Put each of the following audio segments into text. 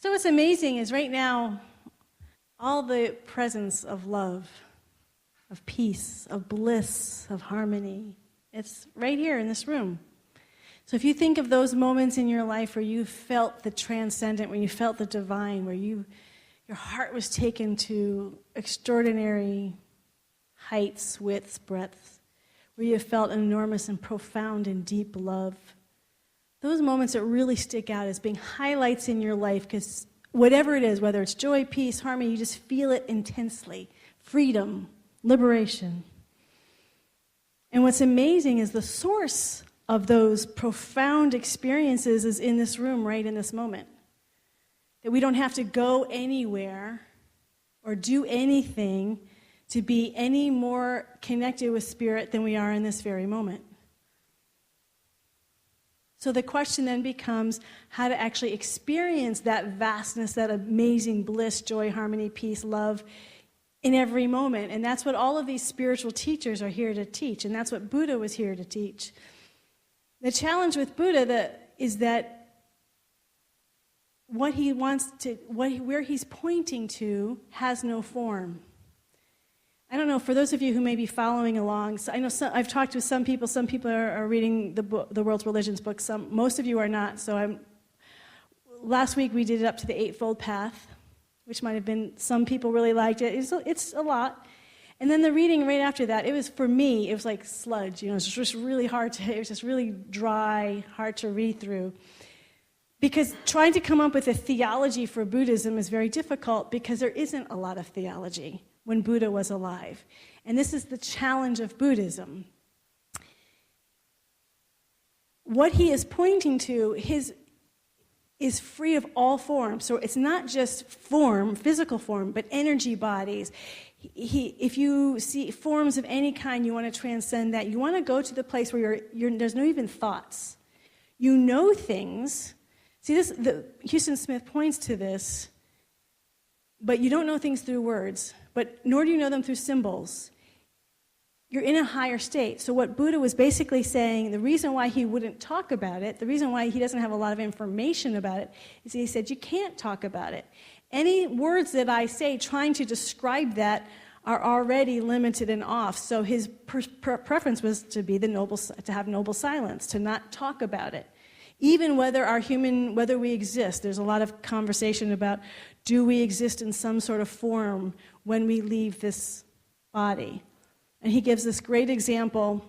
So what's amazing is right now, all the presence of love, of peace, of bliss, of harmony, it's right here in this room. So if you think of those moments in your life where you felt the transcendent, when you felt the divine, where your heart was taken to extraordinary heights, widths, breadths, where you felt an enormous and profound and deep love, those moments that really stick out as being highlights in your life, because whatever it is, whether it's joy, peace, harmony, you just feel it intensely. Freedom, liberation. And what's amazing is the source of those profound experiences is in this room, right in this moment. That we don't have to go anywhere or do anything to be any more connected with Spirit than we are in this very moment. So the question then becomes how to actually experience that vastness, that amazing bliss, joy, harmony, peace, love in every moment. And that's what all of these spiritual teachers are here to teach, and that's what Buddha was here to teach. The challenge with Buddha is that what he wants to, where he's pointing to has no form. I don't know, for those of you who may be following along, so I know I've talked with some people are reading the World's Religions book, most of you are not, last week we did it up to the Eightfold Path, which might have been, some people really liked it, it's a lot. And then the reading right after that, it was like sludge, it was just really hard it was just really dry, hard to read through. Because trying to come up with a theology for Buddhism is very difficult because there isn't a lot of theology when Buddha was alive. And this is the challenge of Buddhism. What he is pointing to is free of all forms. So it's not just form, physical form, but energy bodies. If you see forms of any kind, you want to transcend that. You want to go to the place where there's no even thoughts. You know things. See, Houston Smith points to this, but you don't know things through words, nor do you know them through symbols. You're in a higher state. So what Buddha was basically saying, the reason why he wouldn't talk about it, the reason why he doesn't have a lot of information about it, is he said, you can't talk about it. Any words that I say trying to describe that are already limited and off. So his preference was to have noble silence, to not talk about it. Even whether we exist, there's a lot of conversation about, do we exist in some sort of form when we leave this body? And he gives this great example.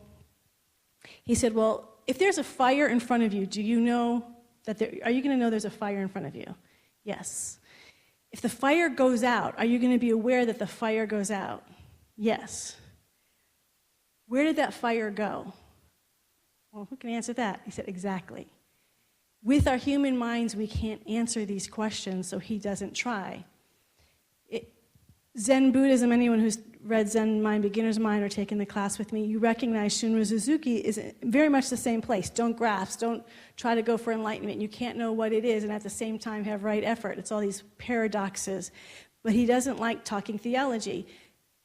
He said, well, if there's a fire in front of you, are you going to know there's a fire in front of you? Yes. If the fire goes out, are you going to be aware that the fire goes out? Yes. Where did that fire go? Well, who can answer that? He said, exactly. With our human minds, we can't answer these questions, so he doesn't try. Zen Buddhism, anyone who's read Zen Mind, Beginner's Mind, or taken the class with me, you recognize Shunryu Suzuki is very much the same place. Don't grasp, don't try to go for enlightenment. You can't know what it is and at the same time have right effort. It's all these paradoxes. But he doesn't like talking theology.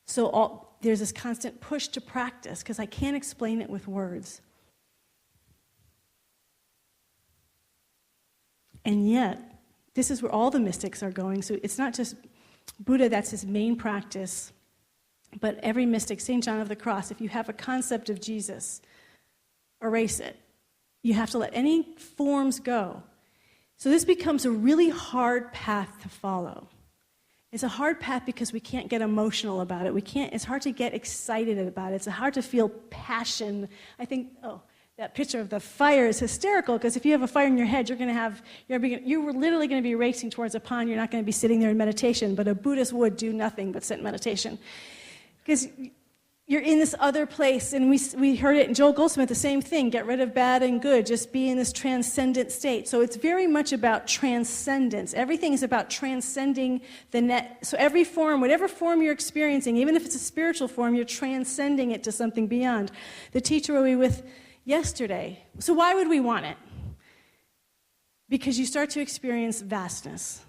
So there's this constant push to practice because I can't explain it with words. And yet, this is where all the mystics are going. So it's not just Buddha, that's his main practice, but every mystic, St. John of the Cross, if you have a concept of Jesus, erase it. You have to let any forms go. So this becomes a really hard path to follow. It's a hard path because we can't get emotional about it. It's hard to get excited about it. It's hard to feel passion. I think, that picture of the fire is hysterical because if you have a fire in your head, you're literally going to be racing towards a pond. You're not going to be sitting there in meditation, but a Buddhist would do nothing but sit in meditation. Because you're in this other place, and we heard it in Joel Goldsmith, the same thing, get rid of bad and good, just be in this transcendent state. So it's very much about transcendence. Everything is about transcending the net. So every form, whatever form you're experiencing, even if it's a spiritual form, you're transcending it to something beyond. The teacher we were with yesterday. So why would we want it? Because you start to experience vastness.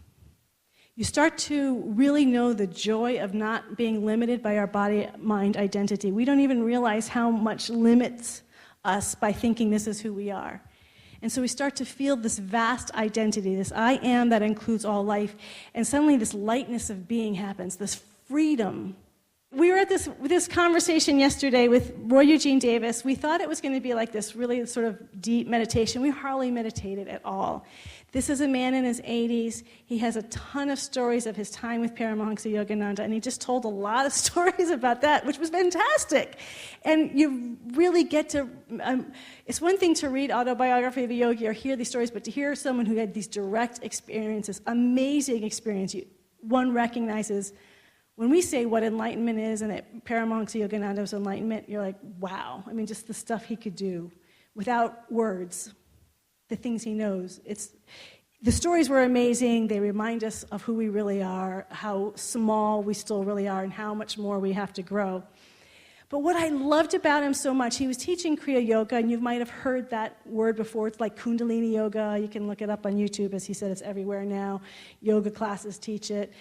You start to really know the joy of not being limited by our body-mind identity. We don't even realize how much limits us by thinking this is who we are. And so we start to feel this vast identity, this I am that includes all life, and suddenly this lightness of being happens, this freedom. We were at this conversation yesterday with Roy Eugene Davis. We thought it was going to be like this really sort of deep meditation. We hardly meditated at all. This is a man in his 80s. He has a ton of stories of his time with Paramahansa Yogananda, and he just told a lot of stories about that, which was fantastic. And you really get to, it's one thing to read autobiography of a yogi or hear these stories, but to hear someone who had these direct experiences, amazing experience, one recognizes. When we say what enlightenment is and that Paramahansa Yogananda was enlightenment, you're like, wow. I mean, just the stuff he could do without words, the things he knows. The stories were amazing. They remind us of who we really are, how small we still really are, and how much more we have to grow. But what I loved about him so much, he was teaching Kriya Yoga, and you might have heard that word before. It's like Kundalini Yoga. You can look it up on YouTube. As he said, it's everywhere now. Yoga classes teach it.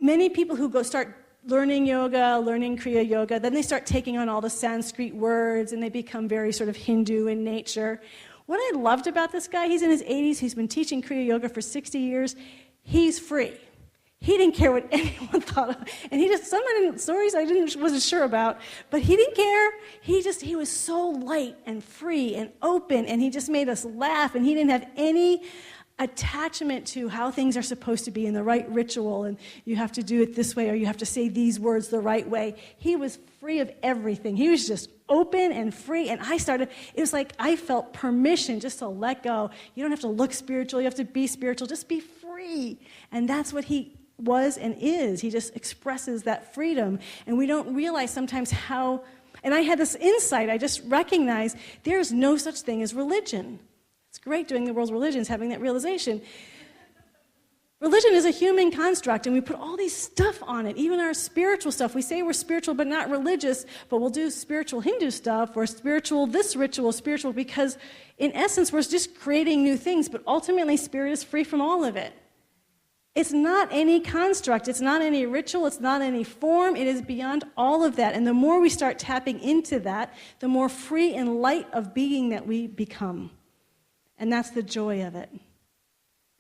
Many people who start learning yoga, learning Kriya Yoga, then they start taking on all the Sanskrit words, and they become very sort of Hindu in nature. What I loved about this guy, he's in his 80s, he's been teaching Kriya Yoga for 60 years, he's free. He didn't care what anyone thought of. And some stories I wasn't sure about, but he didn't care. He was so light and free and open, and he just made us laugh, and he didn't have any attachment to how things are supposed to be in the right ritual, and you have to do it this way, or you have to say these words the right way. He was free of everything. He was just open and free, and it was like I felt permission just to let go. You don't have to look spiritual, you have to be spiritual, just be free. And that's what he was and is. He just expresses that freedom, and we don't realize sometimes how, and I had this insight, I just recognized there's no such thing as religion. It's great doing the world's religions, having that realization. Religion is a human construct, and we put all these stuff on it, even our spiritual stuff. We say we're spiritual but not religious, but we'll do spiritual Hindu stuff, or spiritual this ritual, spiritual, because in essence we're just creating new things, but ultimately spirit is free from all of it. It's not any construct, it's not any ritual, it's not any form, it is beyond all of that. And the more we start tapping into that, the more free and light of being that we become. And that's the joy of it.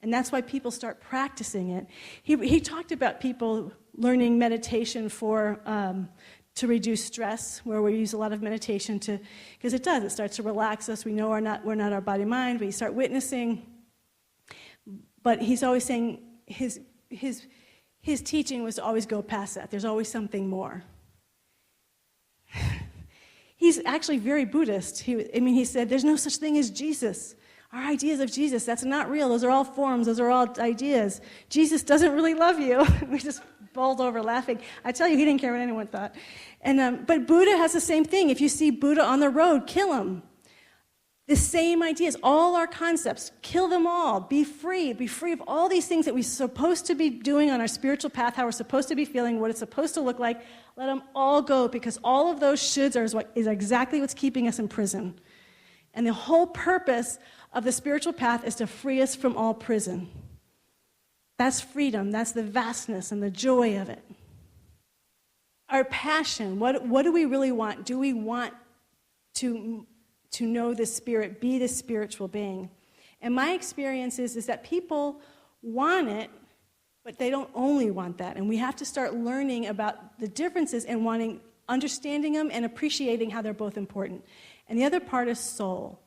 And that's why people start practicing it. He talked about people learning meditation to reduce stress, where we use a lot of meditation because it starts to relax us. We know we're not our body-mind. We start witnessing. But he's always saying his teaching was to always go past that. There's always something more. He's actually very Buddhist. He said, there's no such thing as Jesus. Our ideas of Jesus, that's not real. Those are all forms. Those are all ideas. Jesus doesn't really love you. We just bowled over laughing. I tell you, he didn't care what anyone thought. But Buddha has the same thing. If you see Buddha on the road, kill him. The same ideas, all our concepts, kill them all. Be free of all these things that we're supposed to be doing on our spiritual path, how we're supposed to be feeling, what it's supposed to look like. Let them all go, because all of those shoulds is exactly what's keeping us in prison. And the whole purpose of the spiritual path is to free us from all prison. That's freedom. That's the vastness and the joy of it. Our passion, what do we really want? Do we want to know the spirit, be this spiritual being? And my experience is that people want it, but they don't only want that. And we have to start learning about the differences and understanding them and appreciating how they're both important. And the other part is soul.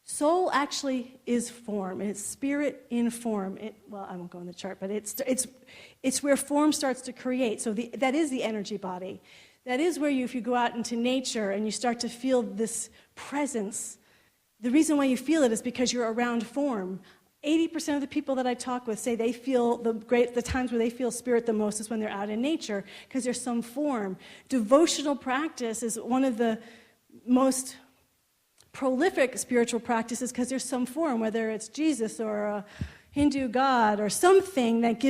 Soul actually is form. It's spirit in form. I won't go on the chart, but it's where form starts to create. So that is the energy body. That is where if you go out into nature and you start to feel this presence, the reason why you feel it is because you're around form. 80% of the people that I talk with say they feel the times where they feel spirit the most is when they're out in nature, because there's some form. Devotional practice is one of the most prolific spiritual practices because there's some form, whether it's Jesus or a Hindu god or something that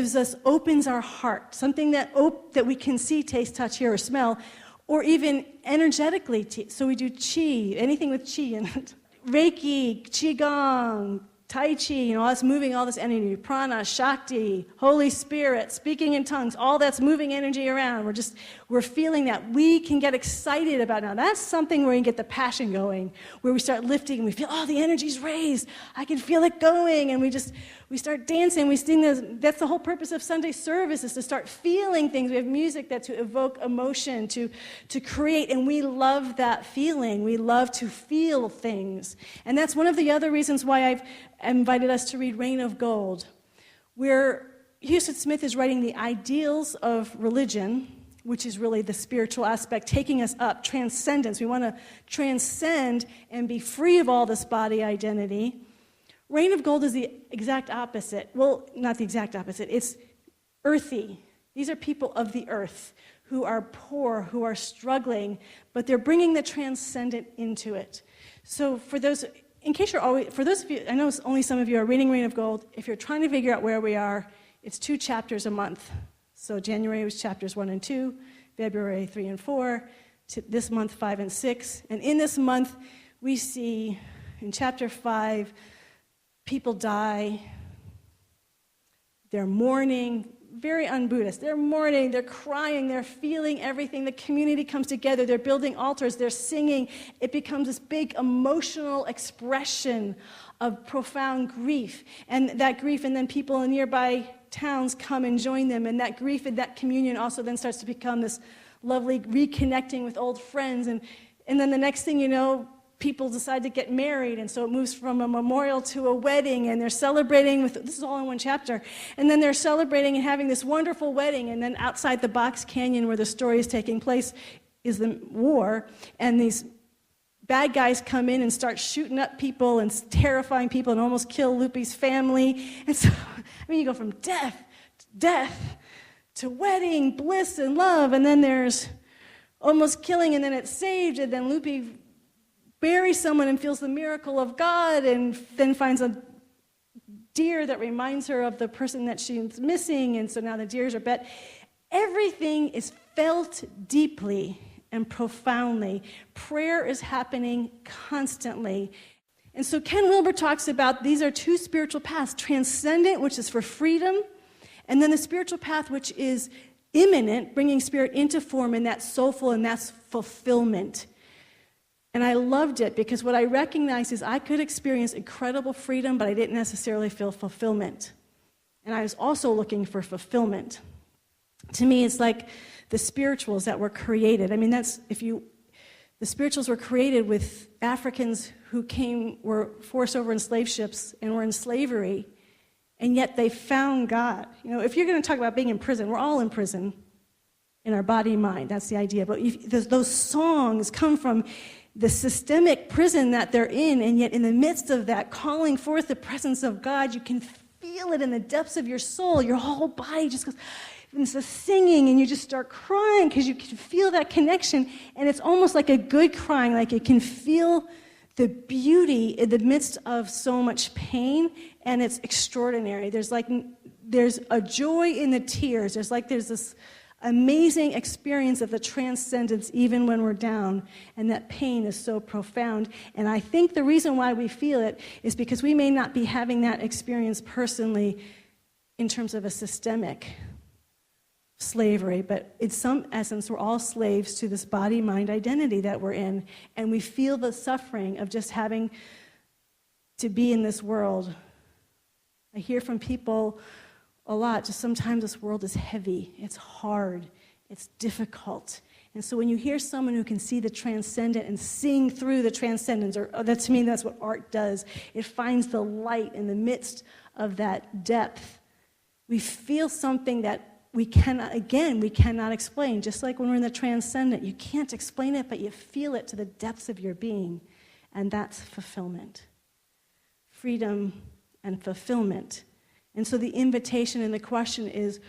opens our heart, something that we can see, taste, touch, hear, or smell, or even energetically. So we do qi, anything with qi in it. Reiki, qigong, Tai Chi, all that's moving, all this energy, prana, Shakti, Holy Spirit, speaking in tongues, all that's moving energy around. We're feeling that. We can get excited about now. That's something where you get the passion going, where we start lifting and we feel, oh, the energy's raised. I can feel it going. And we start dancing, we sing this. That's the whole purpose of Sunday service, is to start feeling things. We have music that to evoke emotion, to create, and we love that feeling. We love to feel things. And that's one of the other reasons why I've invited us to read Reign of Gold, where Houston Smith is writing the ideals of religion, which is really the spiritual aspect, taking us up, transcendence. We want to transcend and be free of all this body identity. Reign of Gold is the exact opposite. Well, not the exact opposite. It's earthy. These are people of the earth who are poor, who are struggling, but they're bringing the transcendent into it. So for those of you, I know only some of you are reading Reign of Gold. If you're trying to figure out where we are, it's 2 chapters a month. So January was chapters 1 and 2, February 3 and 4, this month 5 and 6. And in this month, we see in chapter 5, people die, they're mourning, very un-Buddhist. They're mourning, they're crying, they're feeling everything. The community comes together, they're building altars, they're singing. It becomes this big emotional expression of profound grief. And that grief, and then people in nearby towns come and join them. And that grief and that communion also then starts to become this lovely reconnecting with old friends. And then the next thing you know, people decide to get married, and so it moves from a memorial to a wedding, and they're celebrating with, this is all in one chapter, and then they're celebrating and having this wonderful wedding, and then outside the Box Canyon where the story is taking place is the war, and these bad guys come in and start shooting up people and terrifying people and almost kill Lupe's family. And so, you go from death to wedding, bliss, and love, and then there's almost killing, and then it's saved, and then Lupe buries someone and feels the miracle of God, and then finds a deer that reminds her of the person that she's missing, and so now the deers are bet. Everything is felt deeply and profoundly. Prayer is happening constantly. And so Ken Wilber talks about these are 2 spiritual paths, transcendent, which is for freedom, and then the spiritual path, which is immanent, bringing spirit into form, and that's soulful, and that's fulfillment. And I loved it because what I recognized is I could experience incredible freedom, but I didn't necessarily feel fulfillment. And I was also looking for fulfillment. To me, it's like the spirituals that were created. The spirituals were created with Africans who were forced over in slave ships and were in slavery, and yet they found God. If you're going to talk about being in prison, we're all in prison in our body and mind. That's the idea. But those songs come from the systemic prison that they're in, and yet in the midst of that, calling forth the presence of God, you can feel it in the depths of your soul. Your whole body just goes, and it's the singing, and you just start crying because you can feel that connection, and it's almost like a good crying, like you can feel the beauty in the midst of so much pain, and it's extraordinary. There's a joy in the tears. There's this amazing experience of the transcendence even when we're down, and that pain is so profound. And I think the reason why we feel it is because we may not be having that experience personally in terms of a systemic slavery, but in some essence we're all slaves to this body-mind identity that we're in, and we feel the suffering of just having to be in this world. I hear from people a lot, just sometimes this world is heavy, it's hard, it's difficult. And so when you hear someone who can see the transcendent and sing through the transcendence, or that, to me, that's what art does. It finds the light in the midst of that depth. We feel something that we cannot explain. Just like when we're in the transcendent, you can't explain it, but you feel it to the depths of your being. And that's fulfillment. Freedom and fulfillment. And so the invitation and the question is,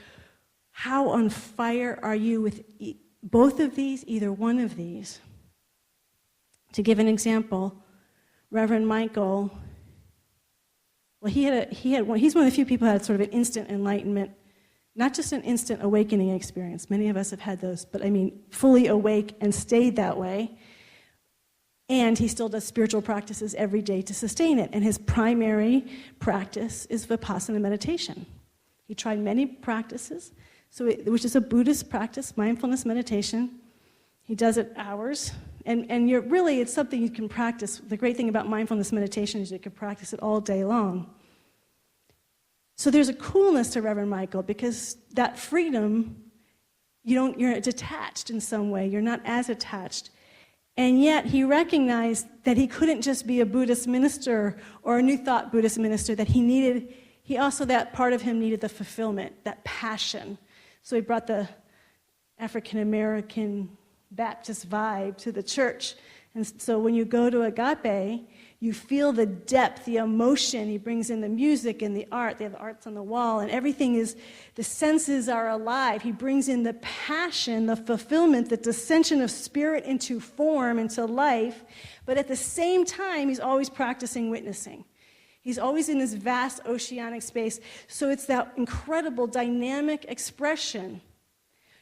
how on fire are you with both of these, either one of these? To give an example, Reverend Michael, he's one of the few people who had sort of an instant enlightenment, not just an instant awakening experience. Many of us have had those, but fully awake and stayed that way. And he still does spiritual practices every day to sustain it. And his primary practice is Vipassana meditation. He tried many practices, which is a Buddhist practice, mindfulness meditation. He does it hours. And it's something you can practice. The great thing about mindfulness meditation is you can practice it all day long. So there's a coolness to Reverend Michael because that freedom, you're detached in some way. You're not as attached. And yet he recognized that he couldn't just be a Buddhist minister or a New Thought Buddhist minister, that that part of him needed the fulfillment, that passion. So he brought the African American Baptist vibe to the church. And so when you go to Agape, you feel the depth, the emotion. He brings in the music and the art. They have the arts on the wall, and the senses are alive. He brings in the passion, the fulfillment, the descension of spirit into form, into life. But at the same time, he's always practicing witnessing. He's always in this vast oceanic space. So it's that incredible dynamic expression.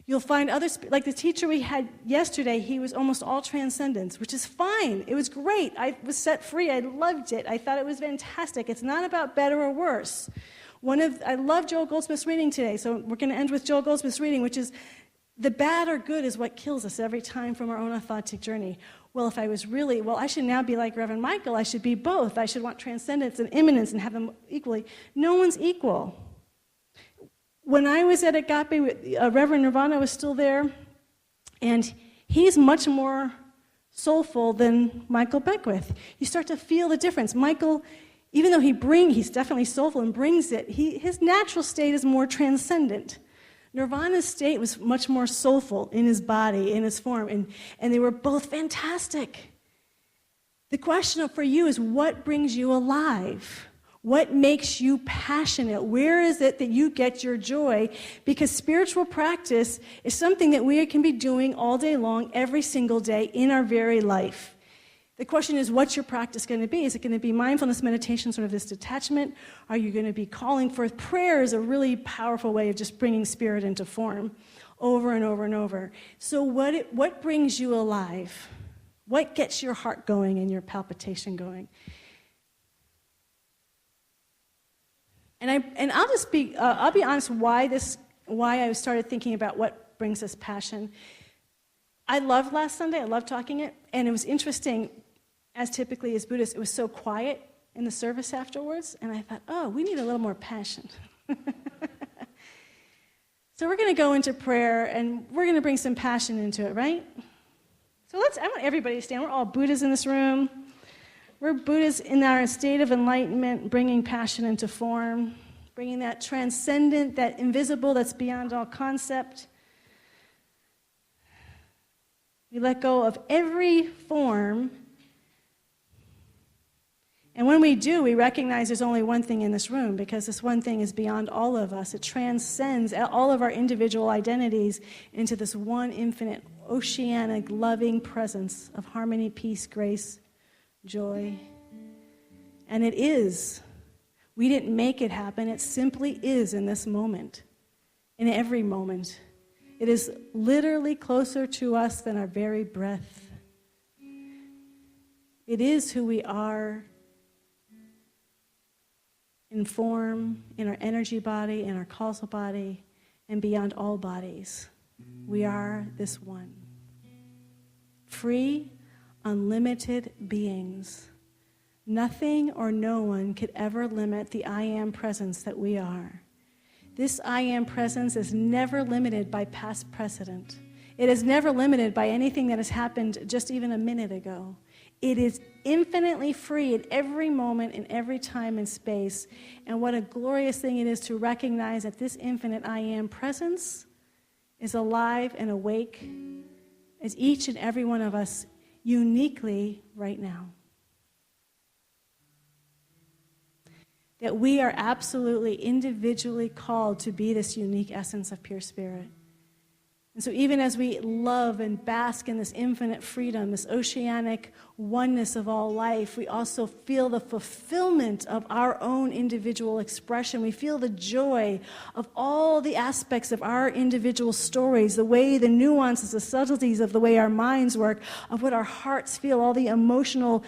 You'll find others, like the teacher we had yesterday, he was almost all transcendence, which is fine. It was great. I was set free. I loved it. I thought it was fantastic. It's not about better or worse. I love Joel Goldsmith's reading today, so we're going to end with Joel Goldsmith's reading, which is, the bad or good is what kills us every time from our own authentic journey. Well, if I was I should now be like Reverend Michael. I should be both. I should want transcendence and immanence and have them equally. No one's equal. When I was at Agape, Reverend Nirvana was still there, and he's much more soulful than Michael Beckwith. You start to feel the difference. Michael, even though he's definitely soulful and brings it, his natural state is more transcendent. Nirvana's state was much more soulful in his body, in his form, and they were both fantastic. The question for you is, what brings you alive? What makes you passionate? Where is it that you get your joy? Because spiritual practice is something that we can be doing all day long, every single day in our very life. The question is, what's your practice going to be? Is it going to be mindfulness meditation, sort of this detachment? Are you going to be calling forth? Prayer is a really powerful way of just bringing spirit into form over and over and over. So what brings you alive? What gets your heart going and your palpitation going? And I'll just I'll be honest why I started thinking about what brings us passion. I loved last Sunday. I loved talking it, and it was interesting. As typically as Buddhists, it was so quiet in the service afterwards, and I thought, we need a little more passion. So we're going to go into prayer, and we're going to bring some passion into it, right? So I want everybody to stand. We're all Buddhas in this room. We're Buddhas in our state of enlightenment, bringing passion into form, bringing that transcendent, that invisible, that's beyond all concept. We let go of every form. And when we do, we recognize there's only one thing in this room, because this one thing is beyond all of us. It transcends all of our individual identities into this one infinite, oceanic, loving presence of harmony, peace, grace, joy. And it is. We didn't make it happen. It simply is in this moment, in every moment. It is literally closer to us than our very breath. It is who we are in form, in our energy body, in our causal body, and beyond all bodies. We are this one. Free, unlimited beings. Nothing or no one could ever limit the I Am presence that we are. This I Am presence is never limited by past precedent. It is never limited by anything that has happened just even a minute ago. It is infinitely free at every moment, in every time and space. And what a glorious thing it is to recognize that this infinite I Am presence is alive and awake as each and every one of us uniquely right now. That we are absolutely individually called to be this unique essence of pure spirit. And so even as we love and bask in this infinite freedom, this oceanic oneness of all life, we also feel the fulfillment of our own individual expression. We feel the joy of all the aspects of our individual stories, the way, the nuances, the subtleties of the way our minds work, of what our hearts feel, all the emotional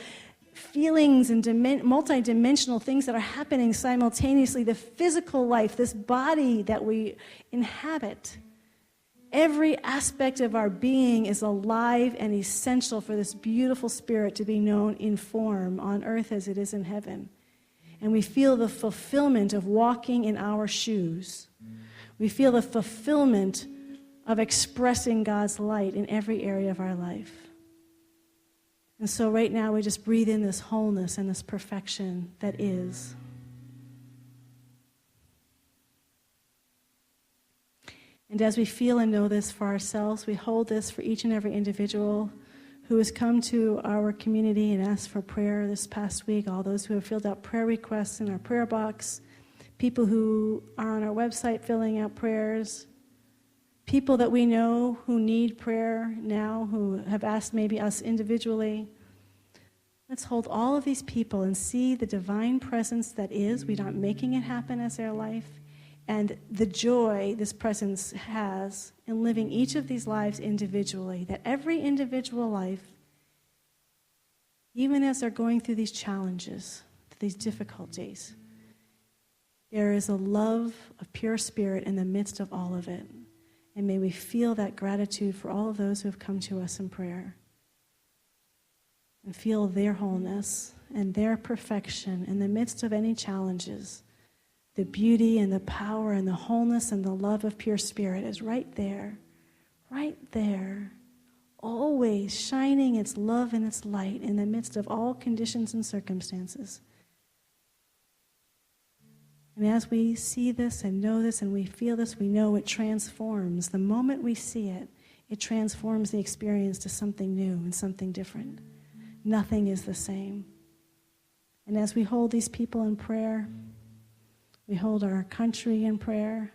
feelings and multidimensional things that are happening simultaneously, the physical life, this body that we inhabit. Every aspect of our being is alive and essential for this beautiful spirit to be known in form on earth as it is in heaven. And we feel the fulfillment of walking in our shoes. We feel the fulfillment of expressing God's light in every area of our life. And so right now we just breathe in this wholeness and this perfection that is. And as we feel and know this for ourselves, we hold this for each and every individual who has come to our community and asked for prayer this past week, all those who have filled out prayer requests in our prayer box, people who are on our website filling out prayers, people that we know who need prayer now, who have asked maybe us individually. Let's hold all of these people and see the divine presence that is. We're not making it happen as their life. And the joy this presence has in living each of these lives individually, that every individual life, even as they're going through these challenges, these difficulties, there is a love of pure spirit in the midst of all of it. And may we feel that gratitude for all of those who have come to us in prayer. And feel their wholeness and their perfection in the midst of any challenges. The beauty and the power and the wholeness and the love of pure spirit is right there, always shining its love and its light in the midst of all conditions and circumstances. And as we see this and know this and we feel this, we know it transforms. The moment we see it, it transforms the experience to something new and something different. Nothing is the same. And as we hold these people in prayer, we hold our country in prayer,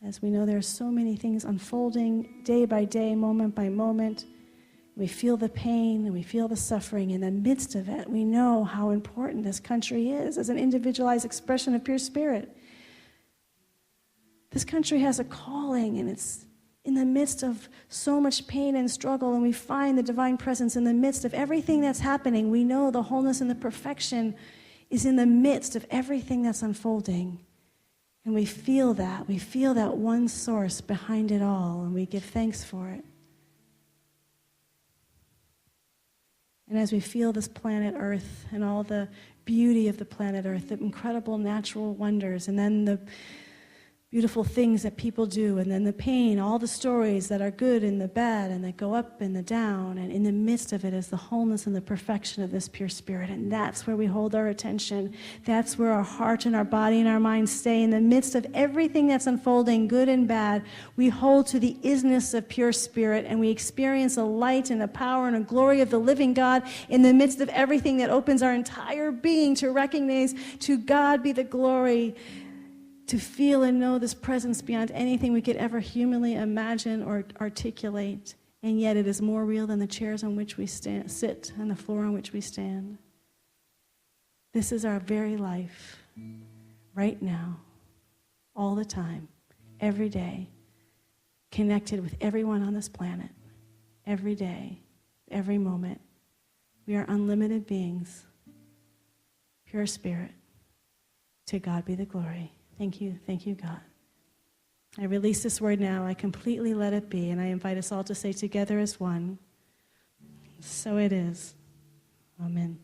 as we know there are so many things unfolding day by day, moment by moment. We feel the pain and we feel the suffering. In the midst of it, we know how important this country is as an individualized expression of pure spirit. This country has a calling, and it's in the midst of so much pain and struggle, and we find the divine presence in the midst of everything that's happening. We know the wholeness and the perfection is in the midst of everything that's unfolding. And we feel that. We feel that one source behind it all, and we give thanks for it. And as we feel this planet Earth and all the beauty of the planet Earth, the incredible natural wonders, and then the beautiful things that people do, and then the pain, all the stories that are good and the bad and that go up and the down, and in the midst of it is the wholeness and the perfection of this pure spirit. And that's where we hold our attention. That's where our heart and our body and our mind stay. In the midst of everything that's unfolding, good and bad, we hold to the isness of pure spirit, and we experience a light and a power and a glory of the living God in the midst of everything that opens our entire being to recognize, to God be the glory, to feel and know this presence beyond anything we could ever humanly imagine or articulate. And yet it is more real than the chairs on which we sit and the floor on which we stand. This is our very life, right now, all the time, every day, connected with everyone on this planet, every day, every moment. We are unlimited beings, pure spirit. To God be the glory. Thank you, God. I release this word now. I completely let it be, and I invite us all to say together as one, so it is. Amen.